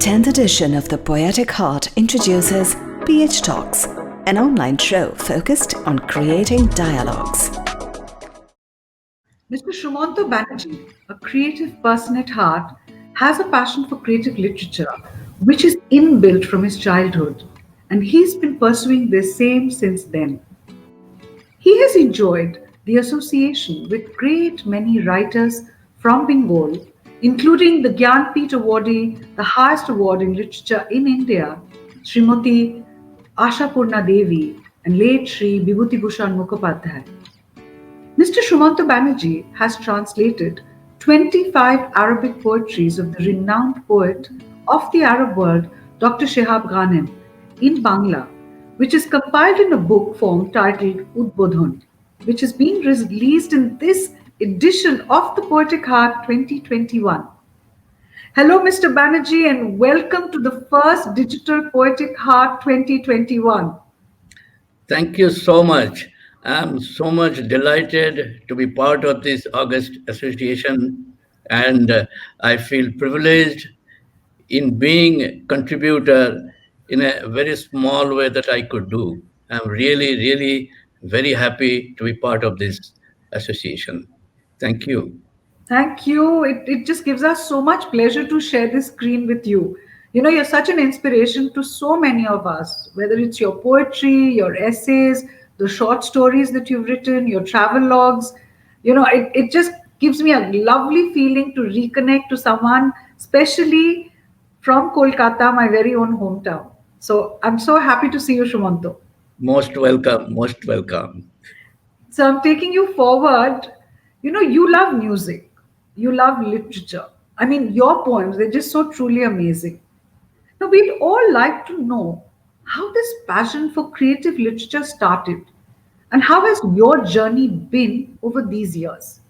10th edition of the Poetic Heart introduces PH Talks, an online show focused on creating dialogues. Mr. Sumanta Banerjee, a creative person at heart, has a passion for creative literature, which is inbuilt from his childhood, and he's been pursuing the same since then. He has enjoyed the association with great many writers from Bengal, including the Gyanpith awardee, the highest award in literature in India, Srimati Ashapurna Devi, and late Sri Bibhuti Bhushan Mukhopadhyay. Mr. Sumanta Banerjee has translated 25 Arabic poetries of the renowned poet of the Arab world, Dr. Shehab Ghanem, in Bangla, which is compiled in a book form titled Udbodhon, which is being released in this edition of the Poetic Heart 2021. Hello, Mr. Banerjee, and welcome to the first Digital Poetic Heart 2021. Thank you so much. I'm so much delighted to be part of this August association, and I feel privileged in being a contributor in a very small way that I could do. I'm really very happy to be part of this association. Thank you. Thank you. It just gives us so much pleasure to share this screen with you. You know, you're such an inspiration to so many of us, whether it's your poetry, your essays, the short stories that you've written, your travel logs. You know, it just gives me a lovely feeling to reconnect to someone, especially from Kolkata, my very own hometown. So I'm so happy to see you, Shumanto. Most welcome, most welcome. So I'm taking you forward. You know, you love music, you love literature. I mean, your poems, they're just so truly amazing. Now, we'd all like to know how this passion for creative literature started and how has your journey been over these years?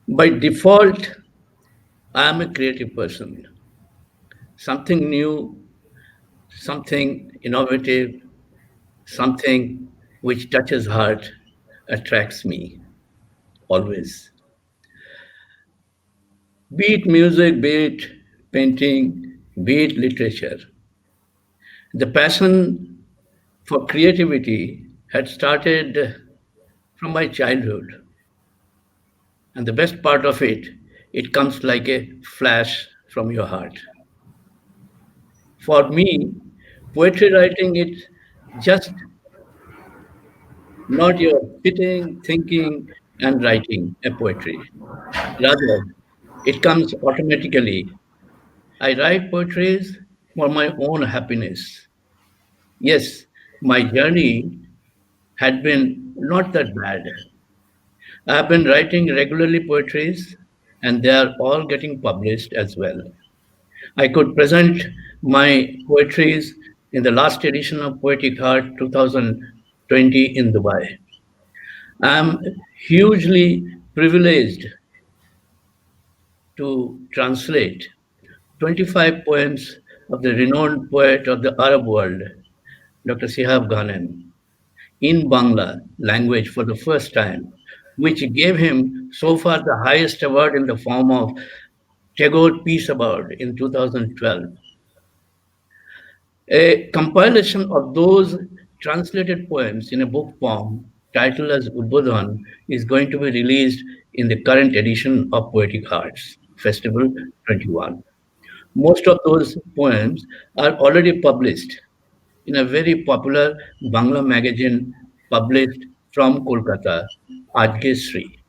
By default, I am a creative person. Something new, something innovative, something which touches heart attracts me always. Be it music, be it painting, be it literature. The passion for creativity had started from my childhood. And the best part of it, it comes like a flash from your heart. For me, poetry writing is just not your sitting, thinking, and writing a poetry. Rather, it comes automatically. I write poetries for my own happiness. Yes, my journey had been not that bad. I have been writing regularly poetries, and they are all getting published as well. I could present my poetries in the last edition of Poetic Heart 2020 in Dubai. I am hugely privileged to translate 25 poems of the renowned poet of the Arab world, Dr. Shehab Ghanem, in Bangla language for the first time, which gave him so far the highest award in the form of Tagore Peace Award in 2012. A compilation of those translated poems in a book form titled as Udbodhan is going to be released in the current edition of Poetic Hearts Festival 21. Most of those poems are already published in a very popular Bangla magazine published from Kolkata, Ajke Sri.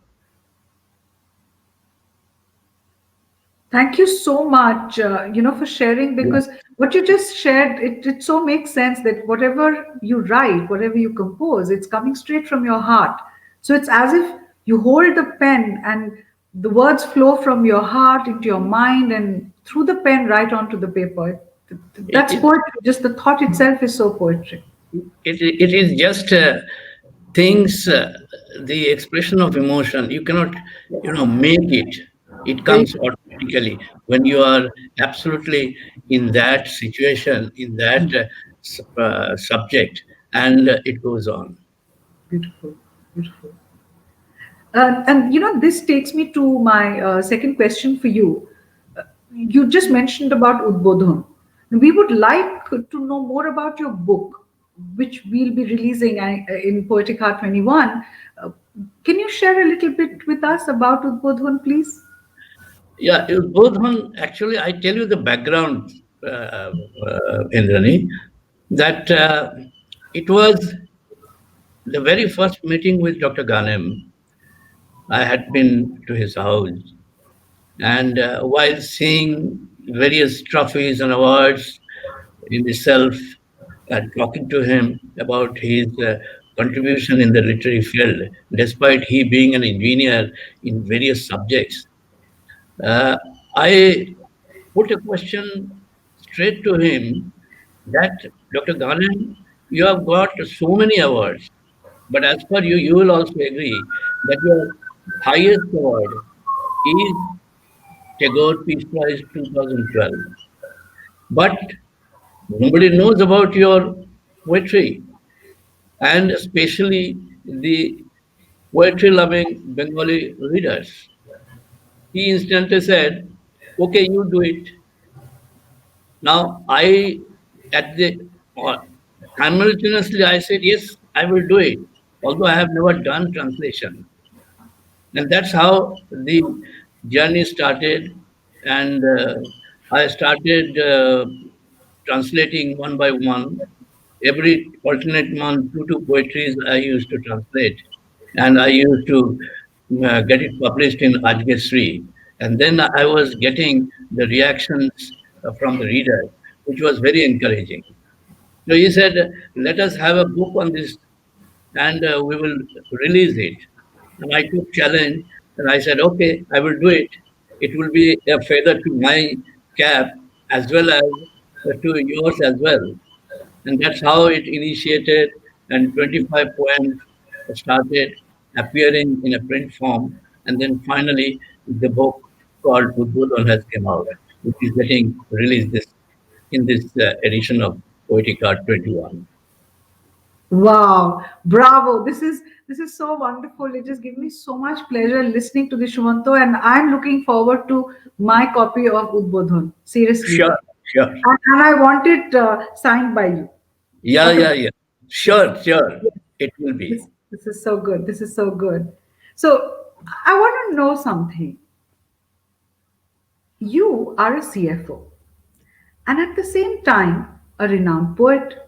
Thank you so much, for sharing because what you just shared, it so makes sense that whatever you write, whatever you compose, it's coming straight from your heart. So it's as if you hold the pen and the words flow from your heart into your mind and through the pen right onto the paper. That's It, poetry. Just the thought itself is so poetry. it is just things, the expression of emotion. You cannot, make it. It Very comes automatically when you are absolutely in that situation, in that subject, and it goes on. beautiful, beautiful. And this takes me to my second question for you. you just mentioned about Udbodhon. We would like to know more about your book, which we'll be releasing in Poetic Heart 21. Uh, can you share a little bit with us about Udbodhon, please? Yeah, it was both one. Actually, I tell you the background, Indrani, that it was the very first meeting with Dr. Ghanem. I had been to his house, and while seeing various trophies and awards in itself, and talking to him about his contribution in the literary field, despite he being an engineer in various subjects, uh, I put a question straight to him that Dr. Ghanem, you have got so many awards, but as per you, you will also agree that your highest award is Tagore Peace Prize 2012. But nobody knows about your poetry, and especially the poetry loving Bengali readers. He instantly said, okay, you do it. Now, at the, uh, simultaneously, I said, yes, I will do it, although I have never done translation. And that's how the journey started. And I started translating one by one. Every alternate month, two poetries I used to translate. And I used to get it published in Ajgesri. And then I was getting the reactions from the readers, which was very encouraging. So he said, let us have a book on this and we will release it. And I took challenge and I said, okay, I will do it. It will be a feather to my cap as well as to yours as well. And that's how it initiated, and 25 poems started appearing in a print form. And then finally, the book called Udbodhan has come out, which is getting released in this edition of Poetic Heart 21. Wow, bravo. This is so wonderful. It just gives me so much pleasure listening to the Shumanto, and I'm looking forward to my copy of Udbodhon. Seriously. Sure, sure. And I want it signed by you. Yeah, yeah, Autograph. yeah. Yes. Sure, sure. Yes. It will be. This is so good. This is so good. So I want to know something. You are a CFO and at the same time a renowned poet.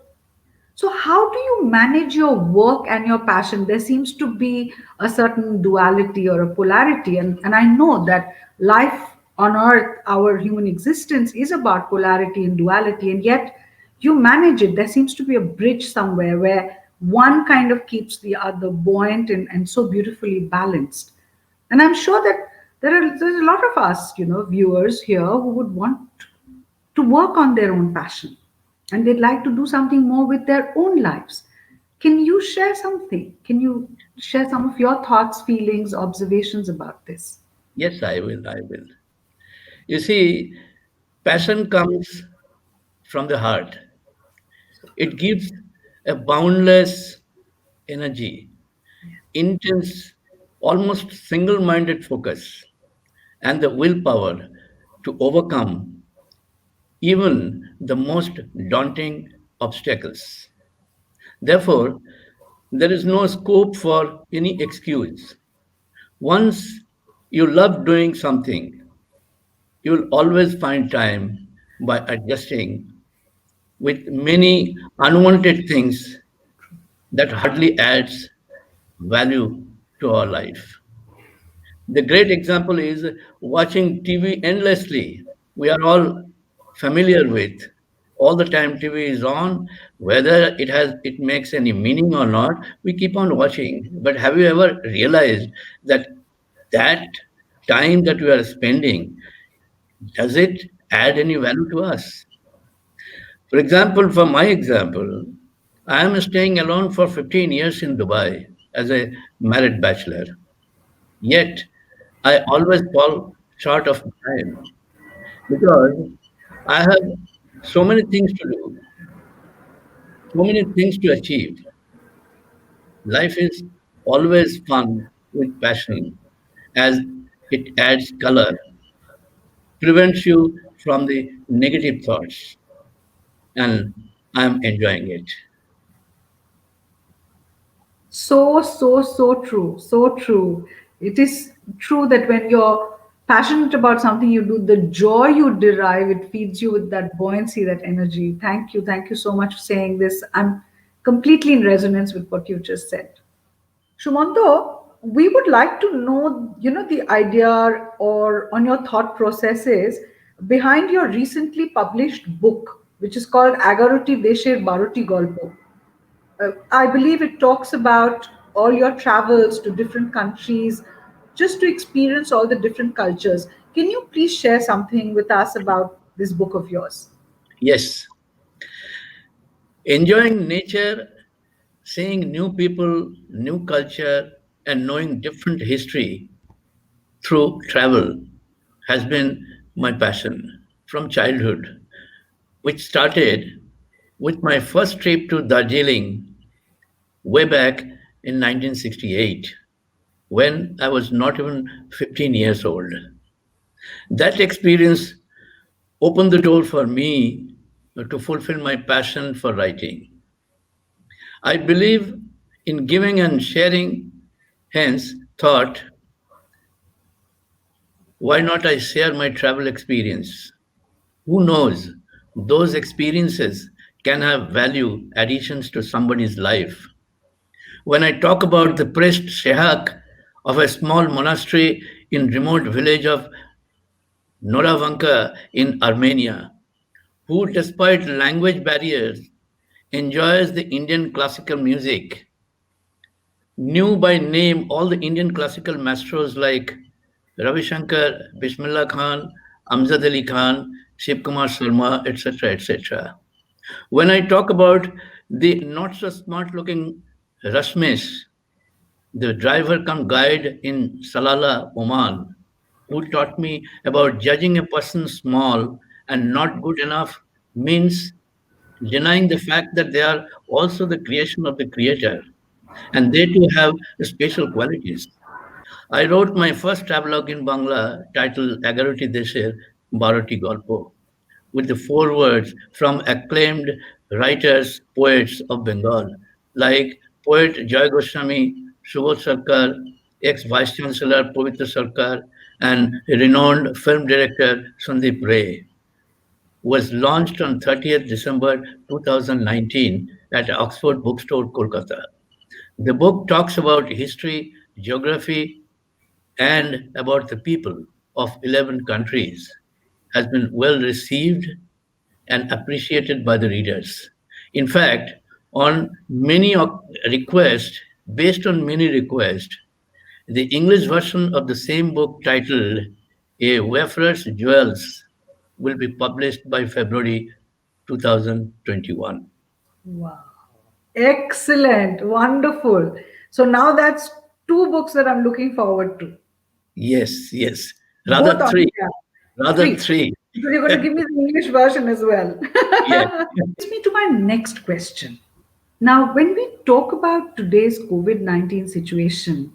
So, how do you manage your work and your passion? There seems to be a certain duality or a polarity. And I know that life on earth, our human existence, is about polarity and duality. And yet, you manage it. There seems to be a bridge somewhere where one kind of keeps the other buoyant and so beautifully balanced. And I'm sure that there's a lot of us, viewers here who would want to work on their own passion and they'd like to do something more with their own lives. Can you share something? Can you share some of your thoughts, feelings, observations about this? Yes, I will. I will. You see, passion comes from the heart. It gives a boundless energy, intense, almost single minded focus, and the willpower to overcome even the most daunting obstacles. Therefore, there is no scope for any excuse. Once you love doing something, you will always find time by adjusting with many unwanted things that hardly adds value to our life. The great example is watching TV endlessly. We are all familiar with. All the time TV is on, whether it makes any meaning or not, we keep on watching. But have you ever realized that that time that we are spending, does it add any value to us? For example, for my example, I am staying alone for 15 years in Dubai as a married bachelor. Yet, I always fall short of time because I have so many things to do, so many things to achieve. Life is always fun with passion as it adds color. prevents you from the negative thoughts, and I'm enjoying it. So, so, so true. So true. It is true that when you're passionate about something you do, the joy you derive, it feeds you with that buoyancy, that energy. Thank you. Thank you so much for saying this. I'm completely in resonance with what you just said. Shumanto, we would like to know, the idea or on your thought processes behind your recently published book, which is called Agaroti Desher Baroti Golpo. I believe it talks about all your travels to different countries, just to experience all the different cultures. Can you please share something with us about this book of yours? Yes, enjoying nature, seeing new people, new culture, and knowing different history through travel has been my passion from childhood, which started with my first trip to Darjeeling way back in 1968 when I was not even 15 years old. That experience opened the door for me to fulfill my passion for writing. I believe in giving and sharing, hence, thought, why not I share my travel experience? Who knows? Those experiences can have value additions to somebody's life. When I talk about the priest Shehak of a small monastery in remote village of Noravanka in Armenia, who despite language barriers enjoys the Indian classical music, knew by name all the Indian classical maestros like Ravi Shankar, Bismillah Khan, Amjad Ali Khan, Shiv Kumar Sharma, etc., etc. When I talk about the not so smart looking Rashmesh, the driver come guide in Salalah, Oman, who taught me about judging a person small and not good enough means denying the fact that they are also the creation of the creator and they too have special qualities. I wrote my first travelogue in Bangla titled Agaroti Desher Baroti Golpo with the forewords from acclaimed writers, poets of Bengal, like poet Joy Goswami, Subodh Sarkar, ex-Vice Chancellor Pavitra Sarkar, and renowned film director Sandeep Ray, was launched on 30th December 2019 at Oxford Bookstore, Kolkata. The book talks about history, geography, and about the people of 11 countries, has been well received and appreciated by the readers. In fact, on based on many requests, the English version of the same book titled A Wayfarer's Jewels will be published by February 2021. Wow. Excellent. Wonderful. So now that's two books that I'm looking forward to. Yes, yes. Both Rather on, three. yeah, Rather three. three. So you're going to give me the English version as well. Yes. Brings me to my next question. Now, when we talk about today's COVID 19 situation,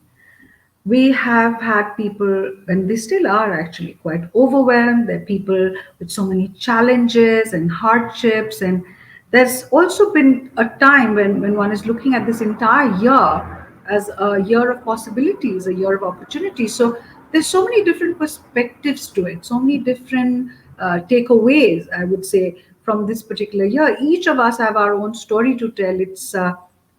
we have had people, and they still are actually quite overwhelmed. There are people with so many challenges and hardships. And there's also been a time when one is looking at this entire year as a year of possibilities, a year of opportunities. So there's so many different perspectives to it, so many different takeaways, I would say, from this particular year. Each of us have our own story to tell. It's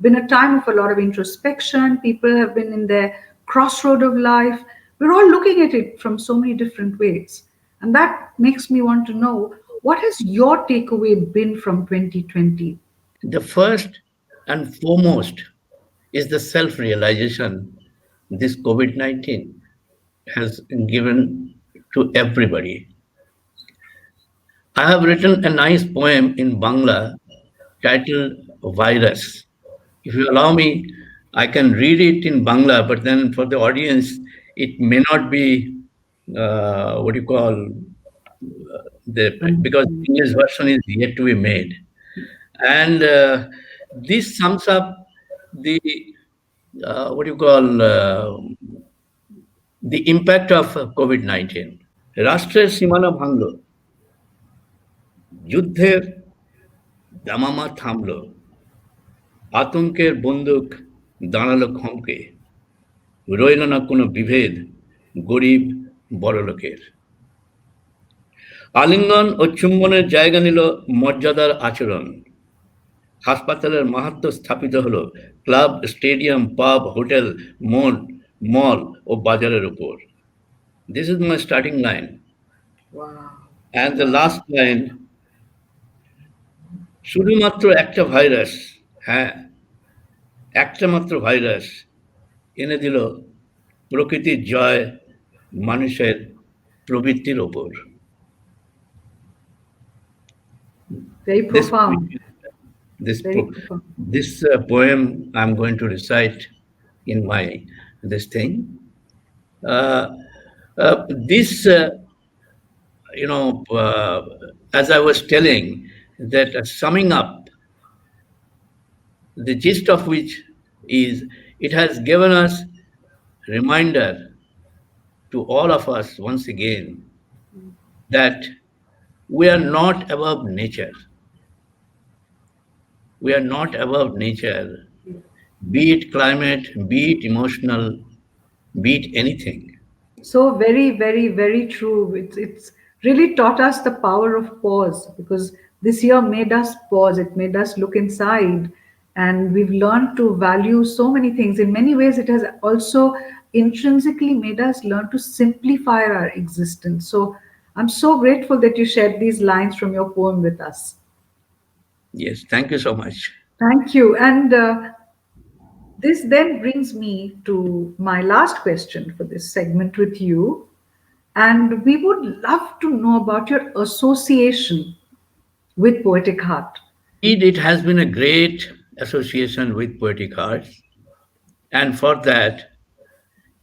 been a time of a lot of introspection. People have been in their crossroad of life. We're all looking at it from so many different ways. And that makes me want to know, what has your takeaway been from 2020? The first and foremost is the self realization this COVID 19 has given to everybody. I have written a nice poem in Bangla titled Virus. If you allow me, I can read it in Bangla, but then for the audience, it may not be what you call because the English version is yet to be made. And this sums up the what you call the impact of COVID 19. রাষ্ট্রের সীমানা ভাঙল, যুদ্ধের দামামা থামল, আতঙ্কের বন্দুক দাঁড়ালো খমকে, রইল না কোনো বিভেদ গরিব বড়লোকের। আলিঙ্গন ও চুম্বনের জায়গা নিল মর্যাদার আচরণ। হাসপাতালের মাহাত্ম্য স্থাপিত হলো ক্লাব, স্টেডিয়াম, পাব, হোটেল, মল ও বাজারের উপর। This is my starting line. Wow. And the last line, শুধুমাত্র একটা ভাইরাস, হ্যাঁ, একটা মাত্র ভাইরাস এনে দিল প্রকৃতির জয় মানুষের প্রবৃত্তির ওপর। Very This profound. this Very po- profound. this poem I'm going to recite in my this thing. Uh, this you know, as I was telling, that summing up, the gist of which is it has given us reminder to all of us once again that we are not above nature. We are not above nature, be it climate, be it emotional, be it anything. So very, very, very true. It's really taught us the power of pause, because this year made us pause. It made us look inside, and we've learned to value so many things. In many ways, it has also intrinsically made us learn to simplify our existence. So I'm so grateful that you shared these lines from your poem with us. Yes, thank you so much. Thank you. And this then brings me to my last question for this segment with you. And we would love to know about your association with Poetic Heart. Indeed, it has been a great association with Poetic Heart, and for that,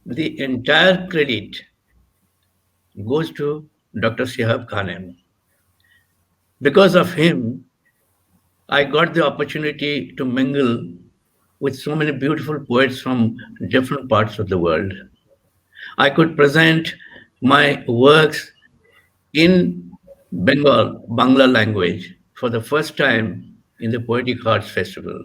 the entire credit goes to Dr. Shihab Khanem. Because of him, I got the opportunity to mingle with so many beautiful poets from different parts of the world. I could present my works in Bangla language for the first time in the Poetic Hearts Festival.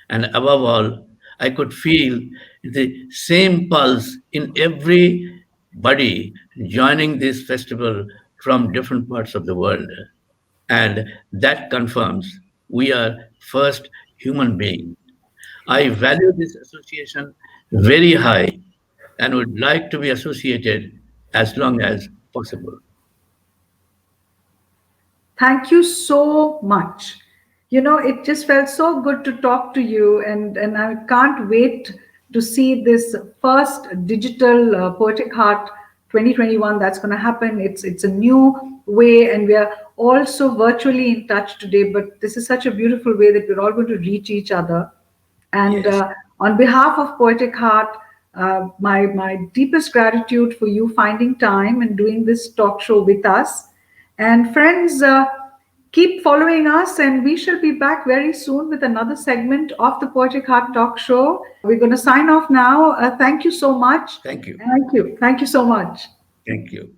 And above all, I could feel the same pulse in everybody joining this festival from different parts of the world. And that confirms we are first human being. I value this association very high and would like to be associated as long as possible. Thank you so much. You know, it just felt so good to talk to you, and I can't wait to see this first digital Poetic Heart 2021 that's going to happen. It's a new way, and we are also virtually in touch today, but this is such a beautiful way that we're all going to reach each other. And Yes. on behalf of Poetic Heart, my deepest gratitude for you finding time and doing this talk show with us. And friends, keep following us, and we shall be back very soon with another segment of the Poetic Heart Talk Show. We're going to sign off now. Thank you so much. Thank you. Thank you. Thank you so much. Thank you.